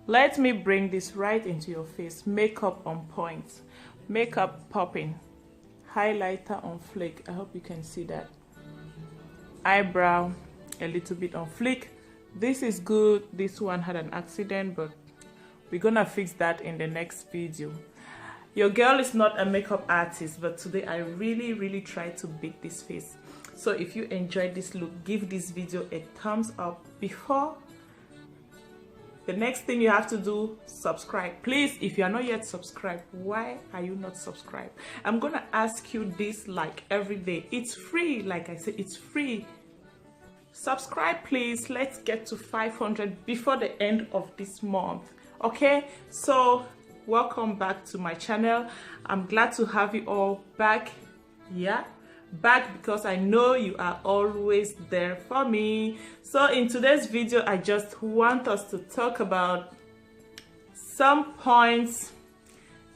Let me bring this right into your face. Makeup on point, makeup popping, highlighter on flick. I hope you can see that. Eyebrow a little bit on flick. This is good. This one had an accident, but we're gonna fix that in the next video. Your girl is not a makeup artist, but today I really tried to beat this face. So if you enjoyed this look, give this video a thumbs up. Before the next thing you have to do, subscribe. Please, if you are not yet subscribed, why are you not subscribed? I'm gonna ask you this like every day. It's free, like I said, it's free. Subscribe, please. Let's get to 500 before the end of this month. Okay, so welcome back to my channel. I'm glad to have you all back. Yeah, back because I know you are always there for me. So in today's video, I just want us to talk about some points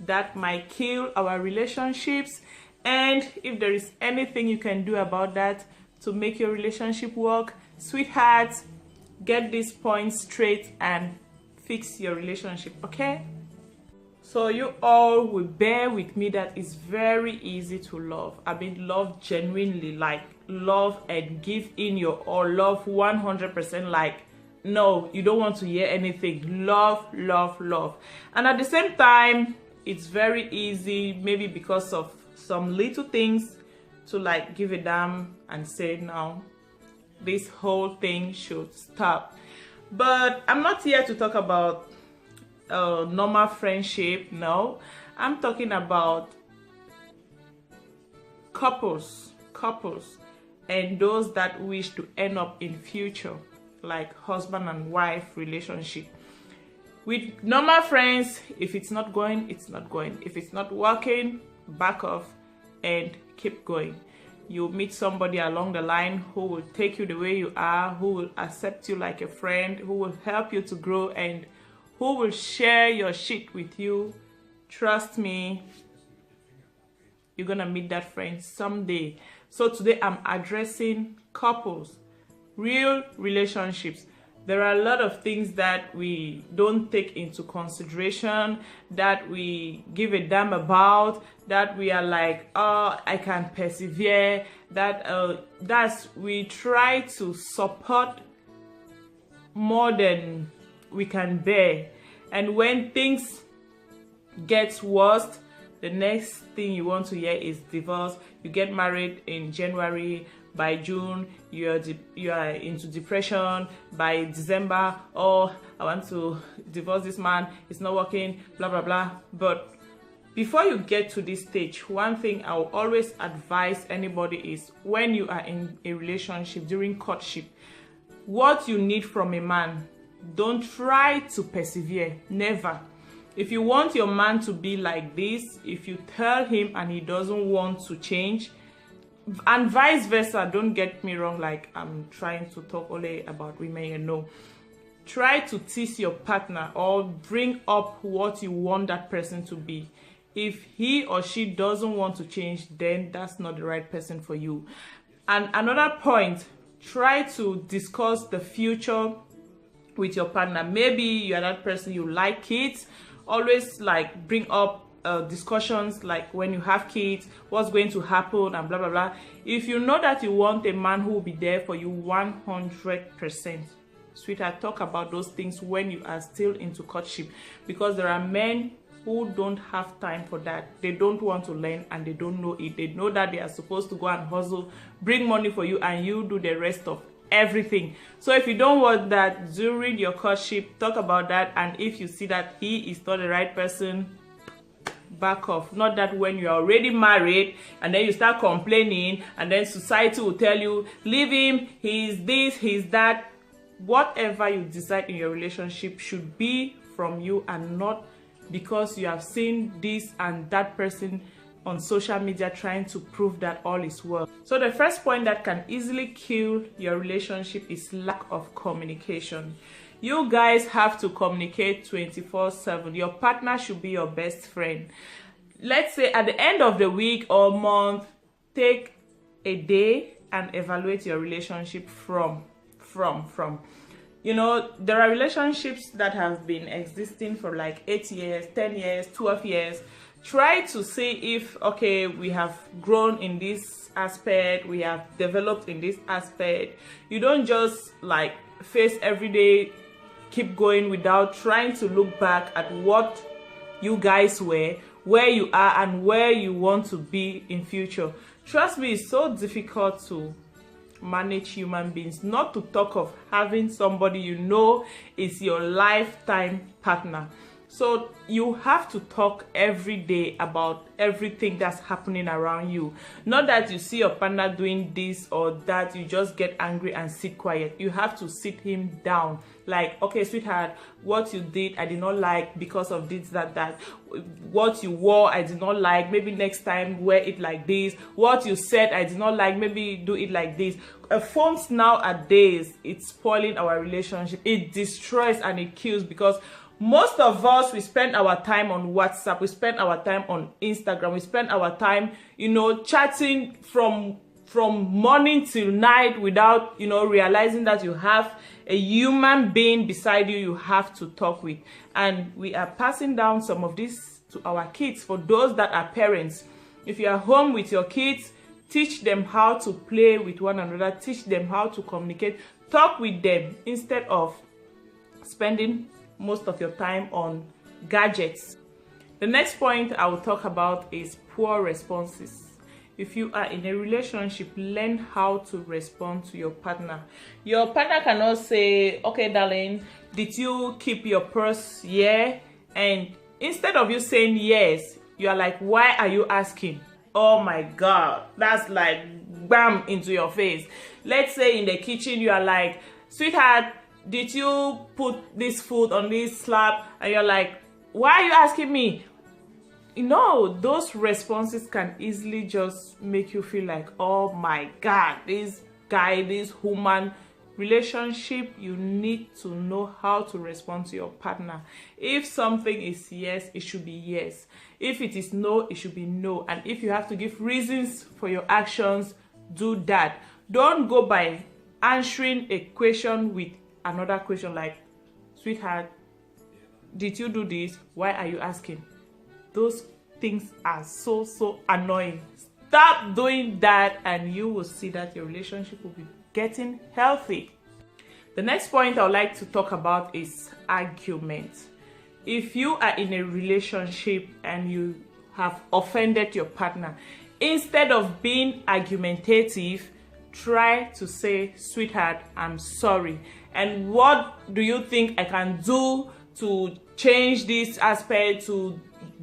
that might kill our relationships, and if there is anything you can do about that to make your relationship work. Sweethearts, get these points straight and fix your relationship, okay? So you all will bear with me that it's very easy to love. I mean, love genuinely, like love and give in your all, love 100%, like no, you don't want to hear anything. Love. And at the same time, it's very easy, maybe because of some little things, to like give a damn and say no, this whole thing should stop. But I'm not here to talk about normal friendship. No, I'm talking about couples and those that wish to end up in future, like husband and wife relationship. With normal friends, if it's not going, it's not going. If it's not working, back off and keep going. You'll meet somebody along the line who will take you the way you are, who will accept you like a friend, who will help you to grow, and who will share your shit with you. Trust me, you're gonna meet that friend someday. So today I'm addressing couples, real relationships. There are a lot of things that we don't take into consideration, that we give a damn about, that we are like, oh, I can persevere, that we try to support more than we can bear. And when things get worse, the next thing you want to hear is divorce. You get married in January, by June you are into depression. By December, oh, I want to divorce this man, it's not working, blah blah blah. But before you get to this stage, one thing I will always advise anybody is, when you are in a relationship, during courtship, what you need from a man, don't try to persevere. Never. If you want your man to be like this, if you tell him and he doesn't want to change, and vice versa, don't get me wrong, like I'm trying to talk only about women, you know. Try to tease your partner or bring up what you want that person to be. If he or she doesn't want to change, then that's not the right person for you. And another point, try to discuss the future with your partner. Maybe you are that person, you like kids. Always like bring up discussions like, when you have kids, what's going to happen and blah blah blah. If you know that you want a man who will be there for you 100%, sweetheart, talk about those things when you are still into courtship, because there are men who don't have time for that. They don't want to learn and they don't know it. They know that they are supposed to go and hustle, bring money for you, and you do the rest of everything. So if you don't want that during your courtship, talk about that. And if you see that he is not the right person, back off. Not that when you're already married and then you start complaining and then society will tell you, leave him, he's this, he's that. Whatever you decide in your relationship should be from you, and not because you have seen this and that person on social media trying to prove that all is well. So the first point that can easily kill your relationship is lack of communication. You guys have to communicate 24/7. Your partner should be your best friend. Let's say at the end of the week or month, take a day and evaluate your relationship from. You know, there are relationships that have been existing for like 8 years, 10 years, 12 years. Try to see if, okay, we have grown in this aspect, we have developed in this aspect. You don't just like face every day, keep going without trying to look back at what you guys were, where you are, and where you want to be in future. Trust me, it's so difficult to manage human beings, not to talk of having somebody you know is your lifetime partner. So you have to talk every day about everything that's happening around you. Not that you see your partner doing this or that, you just get angry and sit quiet. You have to sit him down. Like, okay, sweetheart, what you did, I did not like because of this, that. What you wore, I did not like. Maybe next time wear it like this. What you said, I did not like. Maybe do it like this. Phones nowadays, it's spoiling our relationship. It destroys and it kills, because most of us, we spend our time on WhatsApp, we spend our time on Instagram, we spend our time, you know, chatting from morning till night without, you know, realizing that you have a human being beside you have to talk with. And we are passing down some of this to our kids. For those that are parents, if you are home with your kids, teach them how to play with one another, teach them how to communicate, talk with them instead of spending most of your time on gadgets. The next point I will talk about is poor responses. If you are in a relationship, learn how to respond to your partner. Your partner cannot say, okay, darling, did you keep your purse? Yeah. And instead of you saying yes, you are like, why are you asking? Oh my God, that's like bam into your face. Let's say in the kitchen, you are like, sweetheart, did you put this food on this slab? And you're like, why are you asking me? You know, those responses can easily just make you feel like, oh my God, this guy, this woman. Relationship, you need to know how to respond to your partner. If something is yes, it should be yes. If it is no, it should be no. And if you have to give reasons for your actions, do that. Don't go by answering a question with another question like, sweetheart, did you do this? Why are you asking? Those things are so annoying. Stop doing that and you will see that your relationship will be getting healthy. The next point I would like to talk about is argument. If you are in a relationship and you have offended your partner, instead of being argumentative, try to say, sweetheart, I'm sorry. And what do you think I can do to change this aspect, to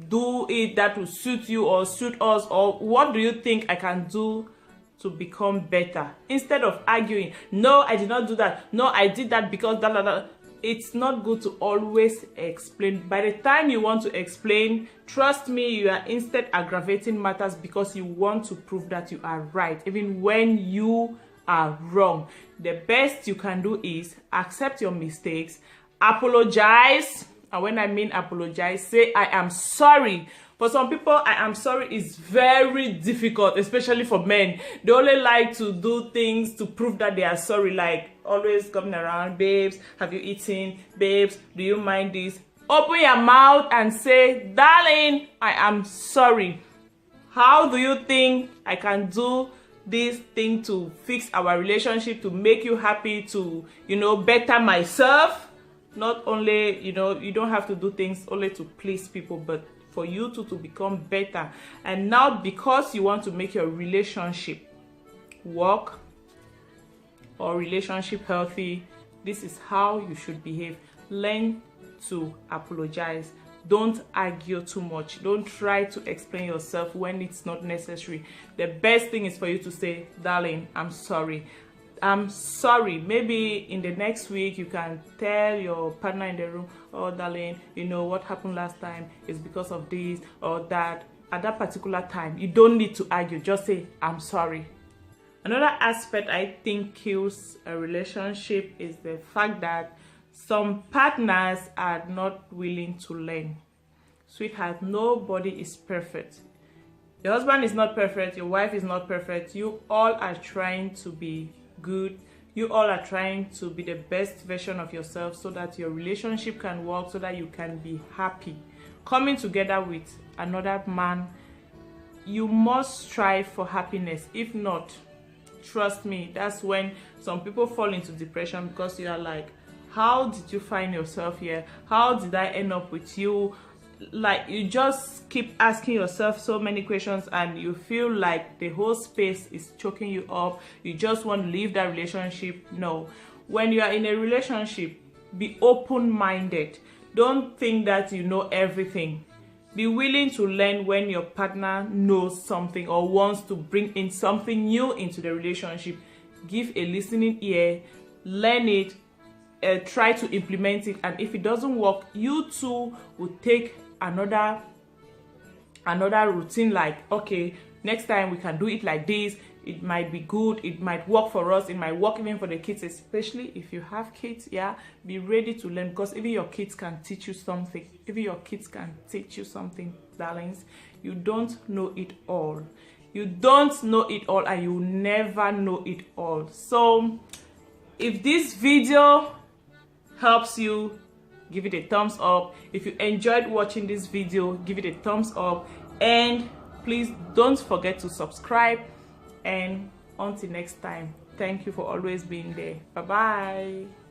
do it that will suit you or suit us? Or what do you think I can do to become better? Instead of arguing, no, I did not do that. No, I did that because that. It's not good to always explain. By the time you want to explain, trust me, you are instead aggravating matters because you want to prove that you are right, even when you are wrong. The best you can do is accept your mistakes, apologize. And when I mean apologize, say I am sorry. For some people, I am sorry is very difficult, especially for men. They only like to do things to prove that they are sorry, like always coming around, babes, have you eaten? Babes, do you mind this? Open your mouth and say, darling, I am sorry. How do you think I can do this thing to fix our relationship, to make you happy, to, you know, better myself? Not only, you know, you don't have to do things only to please people, but for you to become better. And now, because you want to make your relationship work or relationship healthy, this is how you should behave. Learn to apologize. Don't argue too much. Don't try to explain yourself when it's not necessary. The best thing is for you to say, darling, I'm sorry. I'm sorry. Maybe in the next week you can tell your partner in the room, oh darling, you know what happened last time is because of this or that. At that particular time, you don't need to argue. Just say, I'm sorry. Another aspect I think kills a relationship is the fact that some partners are not willing to learn. Sweetheart, nobody is perfect. Your husband is not perfect. Your wife is not perfect. You all are trying to be good. You all are trying to be the best version of yourself so that your relationship can work, so that you can be happy. Coming together with another man, you must strive for happiness. If not, trust me, that's when some people fall into depression, because you are like, how did you find yourself here? How did I end up with you? Like, you just keep asking yourself so many questions, and you feel like the whole space is choking you up. You just want to leave that relationship. No, when you are in a relationship, be open-minded. Don't think that you know everything. Be willing to learn when your partner knows something or wants to bring in something new into the relationship. Give a listening ear, learn it, try to implement it, and if it doesn't work, you too will take another routine, like, okay, next time we can do it like this. It might be good, it might work for us, it might work even for the kids, especially if you have kids. Yeah, be ready to learn, because even your kids can teach you something. Even your kids can teach you something, darlings. You don't know it all. You don't know it all, and you never know it all. So if this video helps you, give it a thumbs up. If you enjoyed watching this video, give it a thumbs up, and please don't forget to subscribe. And until next time, thank you for always being there. Bye bye.